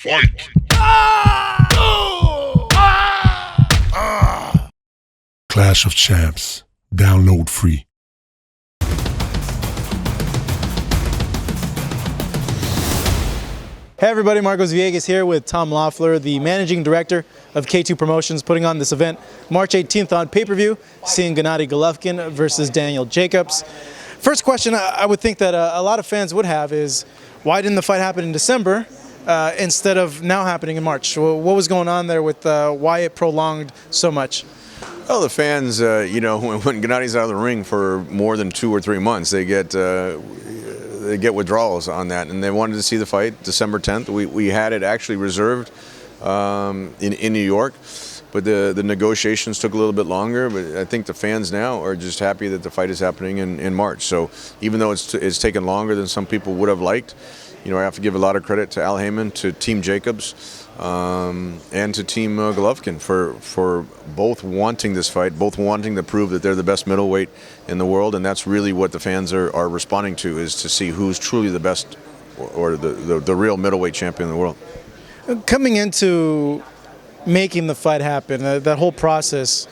Fight! Clash of Champs. Download free. Hey everybody, Marcos Villegas here with Tom Loeffler, the Managing Director of K2 Promotions, putting on this event March 18th on pay-per-view, seeing Gennady Golovkin versus Daniel Jacobs. First question I would think that a lot of fans would have is, why didn't the fight happen in December instead of now happening in March? What was going on there with why it prolonged so much? Well, the fans, when Gennady's out of the ring for more than 2 or 3 months, they get withdrawals on that, and they wanted to see the fight December 10th. We had it actually reserved in New York, but the negotiations took a little bit longer. But I think the fans now are just happy that the fight is happening in March. So even though it's taken longer than some people would have liked, I have to give a lot of credit to Al Heyman, to Team Jacobs, and to Team Golovkin for both wanting this fight, both wanting to prove that they're the best middleweight in the world, and that's really what the fans are responding to, is to see who's truly the best or the real middleweight champion in the world. Coming into making the fight happen, that whole process,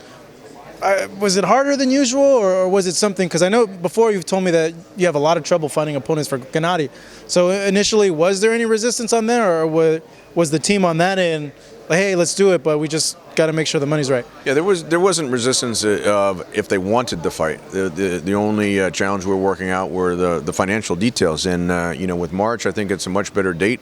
was it harder than usual, or was it something, because I know before you've told me that you have a lot of trouble finding opponents for Gennady. So initially, was there any resistance on there, or was the team on that end like, hey, let's do it, but we just got to make sure the money's right? Yeah, there wasn't resistance if they wanted the fight. The only challenge we're working out were the financial details, and with March, I think it's a much better date.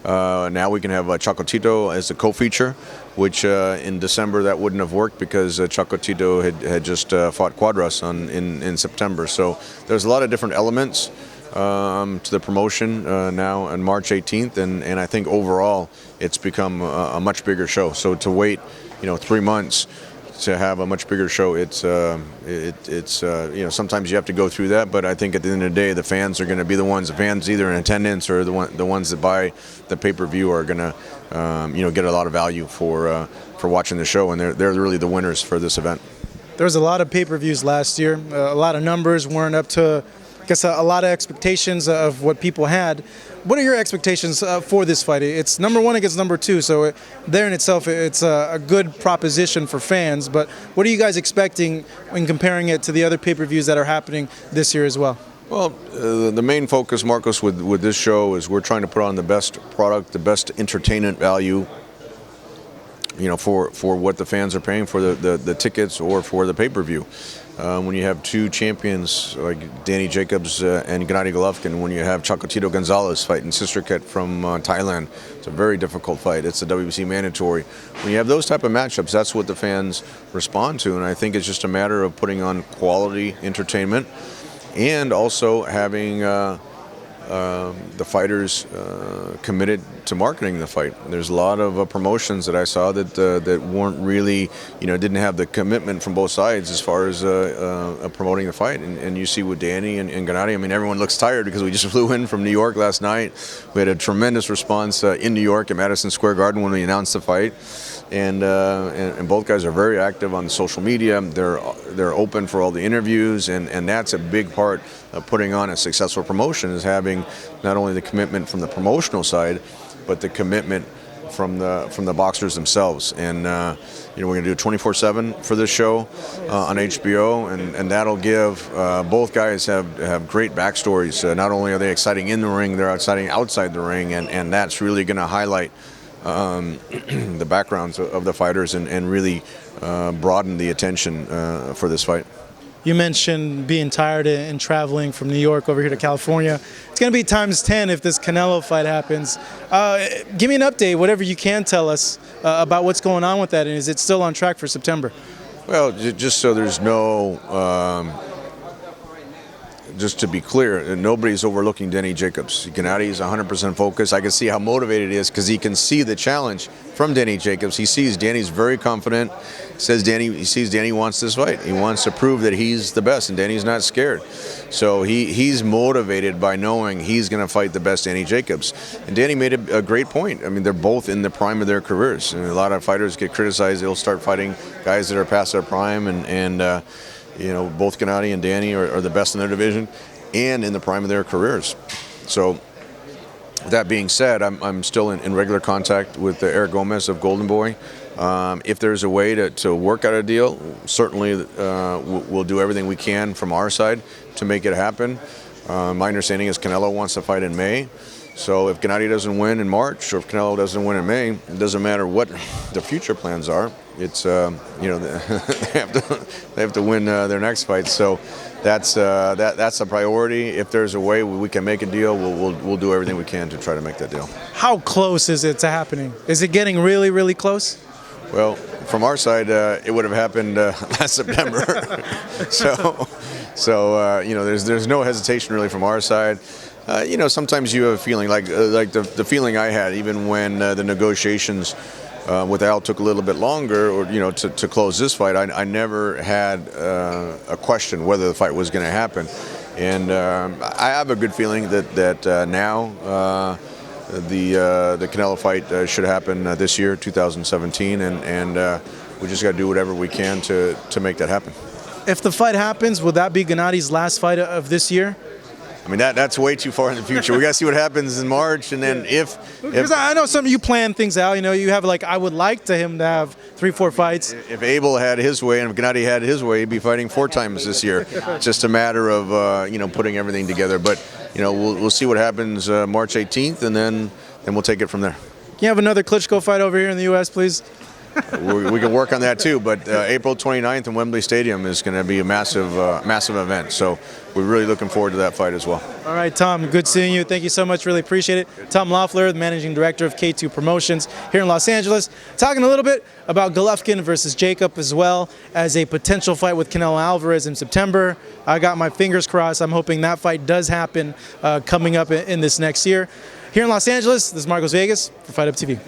Now we can have Chocolatito as the co-feature, which in December that wouldn't have worked because Chocolatito had just fought Quadras in September. So there's a lot of different elements to the promotion now on March 18th, and I think overall it's become a much bigger show. So to wait, 3 months to have a much bigger show, it's sometimes you have to go through that, but I think at the end of the day, the fans are going to be the fans either in attendance or the ones that buy the pay-per-view are going to get a lot of value for watching the show, and they're really the winners for this event. There was a lot of pay-per-views last year. A lot of numbers weren't up to, I guess, a lot of expectations of what people had. What are your expectations for this fight? It's number 1 against number 2, so there in itself, it's a good proposition for fans. But what are you guys expecting when comparing it to the other pay-per-views that are happening this year as well? Well, the main focus, Marcos, with this show is we're trying to put on the best product, the best entertainment value, for what the fans are paying for the tickets or for the pay-per-view. When you have 2 champions like Danny Jacobs and Gennady Golovkin, when you have Chocolatito Gonzalez fighting Sisterket from Thailand, it's a very difficult fight. It's a WBC mandatory. When you have those type of matchups, that's what the fans respond to, and I think it's just a matter of putting on quality entertainment and also having the fighters committed to marketing the fight. There's a lot of promotions that I saw that weren't really, didn't have the commitment from both sides as far as promoting the fight. And you see with Danny and Gennady, I mean, everyone looks tired because we just flew in from New York last night. We had a tremendous response in New York at Madison Square Garden when we announced the fight. And both guys are very active on social media. They're open for all the interviews, and that's a big part of putting on a successful promotion, is having not only the commitment from the promotional side, but the commitment from the boxers themselves. And we're going to do 24/7 for this show on HBO, and that'll give both guys have great backstories. Not only are they exciting in the ring, they're exciting outside the ring, and that's really going to highlight the backgrounds of the fighters and really broaden the attention for this fight. You mentioned being tired and traveling from New York over here to California. It's going to be times 10 if this Canelo fight happens. Give me an update, whatever you can tell us about what's going on with that, and is it still on track for September? Well, just so there's no just to be clear, nobody's overlooking Danny Jacobs. Gennady is 100% focused. I can see how motivated he is because he can see the challenge from Danny Jacobs. He sees Danny's very confident. He sees Danny wants this fight. He wants to prove that he's the best, and Danny's not scared. So he's motivated by knowing he's going to fight the best Danny Jacobs. And Danny made a great point. I mean, they're both in the prime of their careers. And a lot of fighters get criticized. They'll start fighting guys that are past their prime, and both Gennady and Danny are the best in their division and in the prime of their careers. So That being said, I'm still in regular contact with Eric Gomez of Golden Boy. If there's a way to work out a deal, certainly we'll do everything we can from our side to make it happen. My understanding is Canelo wants to fight in May. So if Gennady doesn't win in March, or if Canelo doesn't win in May, it doesn't matter what the future plans are. It's they have to win their next fight. So that's a priority. If there's a way we can make a deal, we'll do everything we can to try to make that deal. How close is it to happening? Is it getting really, really close? Well, from our side, it would have happened last September. so there's no hesitation really from our side. Sometimes you have a feeling like the feeling I had even when the negotiations with Al took a little bit longer, or to close this fight. I never had a question whether the fight was going to happen, and I have a good feeling that now the Canelo fight should happen this year, 2017, and we just got to do whatever we can to make that happen. If the fight happens, will that be Gennady's last fight of this year? I mean, that's way too far in the future. We got to see what happens in March, and then because I know some of you plan things out. You have I would like him to have 3-4 fights. If Abel had his way and if Gennady had his way, he'd be fighting 4 times this year. It's just a matter of putting everything together. But we'll see what happens March 18th, and then we'll take it from there. Can you have another Klitschko fight over here in the U.S., please? We can work on that too, but April 29th in Wembley Stadium is going to be a massive event. So we're really looking forward to that fight as well. All right, Tom, good seeing you. Thank you so much. Really appreciate it. Tom Loeffler, the managing director of K2 Promotions here in Los Angeles, talking a little bit about Golovkin versus Jacob, as well as a potential fight with Canelo Alvarez in September. I got my fingers crossed. I'm hoping that fight does happen coming up in this next year. Here in Los Angeles, this is Marcos Villegas for Fight Up TV.